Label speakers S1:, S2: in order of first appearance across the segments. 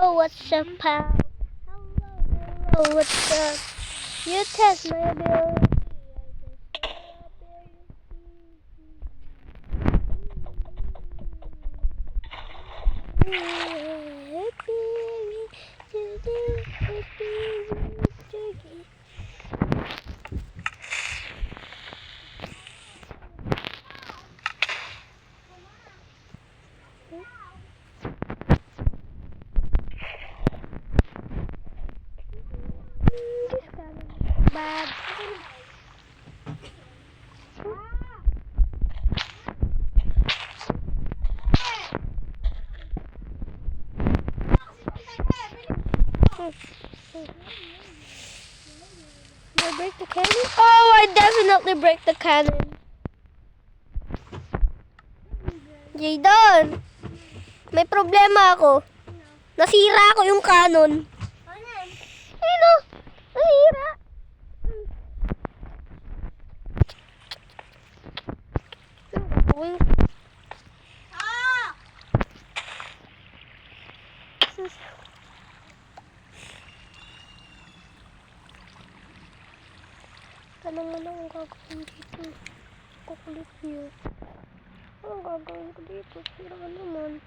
S1: hello, what's up, pal? Hello, what's up? You test my ability. Bad. Did I break the cannon? Oh, I definitely break the cannon. Jayden, may problema ako. Nasira ako yung cannon. Ayun o, nasira. Tanong mo na ang gagawin dito. Kukulit niyo. Anong gagawin ko dito? Sira ka naman.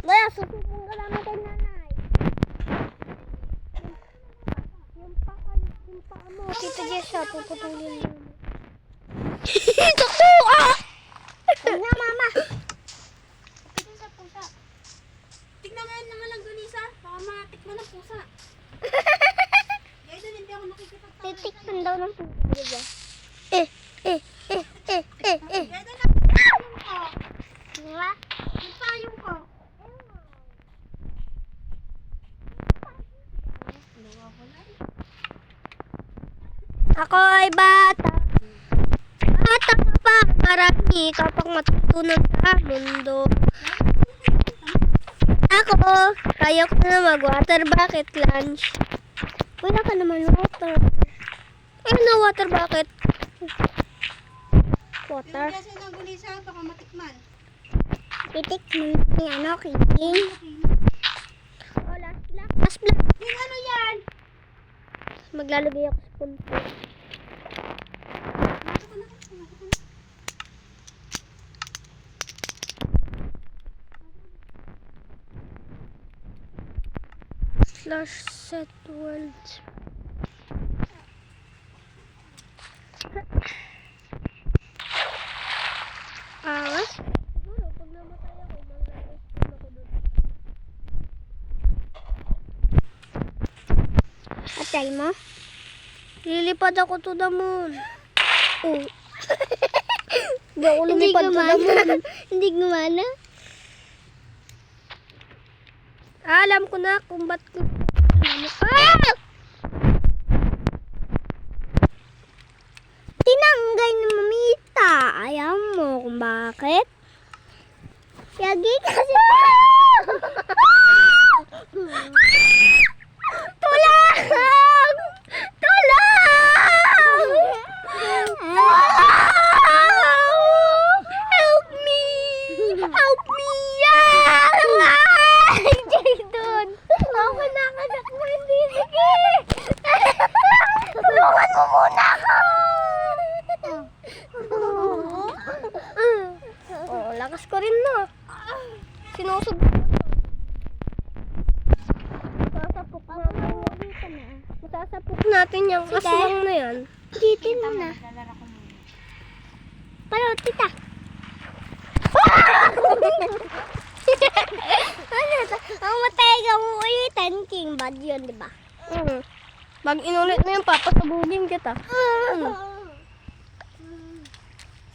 S1: Laya, susubong ka namin kay nanay. Yung paa mo. Tita Jessa, puputulin namin. Sakto! Ah! Huwag na, mama.
S2: Ito sa pusa. Tignan nga naman lang Gunisa. Baka matikman ng pusa. Kaya doon hindi ako nakikipagtawag.
S1: Titikman daw ng pusa, diba?
S2: Kaya doon lang yung ko.
S1: Diba?
S2: Yung payong ko.
S1: Ako ay bata. Bata ka pa. Marami ka pang matutunan sa mundo. Ako, kaya ko na mag-water bucket lunch. Wala ka naman water. Ayun na water bucket. Water.
S2: Kasi ng Gunisa, baka matikman.
S1: Titikman ni ano, kiting. Oh, last black. Last black.
S2: Yung ano yan?
S1: Maglalagay ako sa punto. Slash set worlds. Awas? Siguro, pag namatay ako, mag-respawn ako doon. Atay mo? Lilipad ako to the moon. Oh. Hindi ako lumipad to the moon. Hindi gumana. Alam ko na kung ba't ko... Ah! Tinanggal ni Mamita. Ayaw mo kung bakit? Yagi kasi... Tulang! Tulang! Help me! Help me! Ay, Jayden! Ako nakanak mo hindi. Sige! Tulungan mo muna ako! Oh, lakas ko rin na. Sinusog ko. Masasapok natin yung aswang na yan. Dito mo na. Pero, tita. Ang matay ka mo ulitin, King Bad yun, di ba? Pag inulit mo yung papasabugin kita.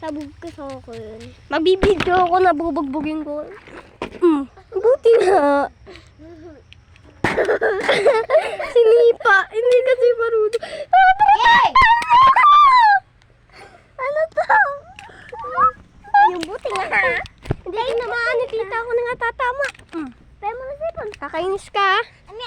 S1: Sabog ka sa ako yun. Magbibidyo ako na bubugbugin ko. Buti nga. Sinipa. Hindi kasi marudo. Nakita ko na nga tatama. Tayo mo na sipon. Kakainis ka. Ano?